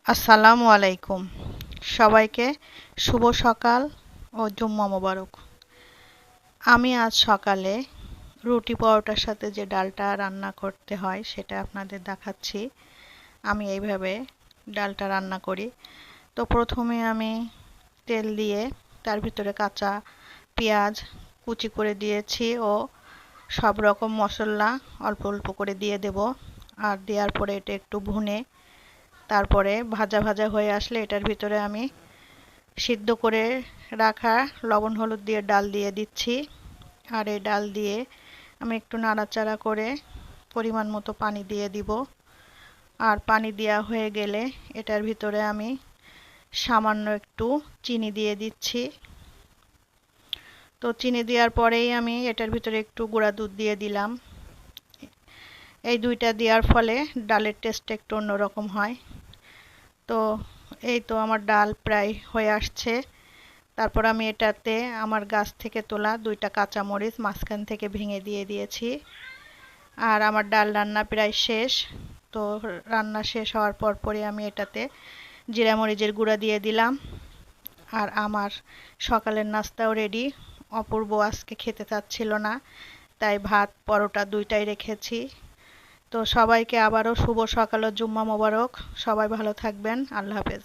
আসসালামু আলাইকুম। সবাইকে শুভ সকাল ও জুম্মা মোবারক। আমি আজ সকালে রুটি পরোটার সাথে যে ডালটা রান্না করতে হয় সেটা আপনাদের দেখাচ্ছি। আমি এইভাবে ডালটা রান্না করি। তো প্রথমে আমি তেল দিয়ে তার ভিতরে কাঁচা পেঁয়াজ কুচি করে দিয়েছি ও সব রকম মশলা অল্প অল্প করে দিয়ে দেব। আর দেওয়ার পরে এটা একটু ভুনে তারপরে ভাজা ভাজা হয়ে আসলে এটার ভিতরে আমি সিদ্ধ করে রাখা লবণ হলুদ দিয়ে ডাল দিয়ে দিচ্ছি। আর এই ডাল দিয়ে আমি একটু নাড়াচাড়া করে পরিমাণ মতো পানি দিয়ে দিব। আর পানি দেওয়া হয়ে গেলে এটার ভিতরে আমি সামান্য একটু চিনি দিয়ে দিচ্ছি। তো চিনি দেওয়ার পরেই আমি এটার ভিতরে একটু গুঁড়া দুধ দিয়ে দিলাম। এই দুইটা দেওয়ার ফলে ডালের টেস্টটা একটু অন্যরকম হয়। তো এই তো আমার ডাল প্রায় হয়ে আসছে। তারপর আমি এটাতে আমার গাছ থেকে তোলা দুইটা কাঁচামরিচ মাঝখান থেকে ভেঙে দিয়ে দিয়েছি। আর আমার ডাল রান্না প্রায় শেষ। তো রান্না শেষ হওয়ার পরই আমি এটাতে জিরা মরিচের গুঁড়া দিয়ে দিলাম। আর আমার সকালের নাস্তাও রেডি। অপূর্ব আজকে খেতে চাচ্ছিল না, তাই ভাত পরোটা দুইটাই রেখেছি। তো সবাইকে আবারও শুভ সকাল ও জুম্মা মোবারক। সবাই ভালো থাকবেন। আল্লাহ হাফেজ।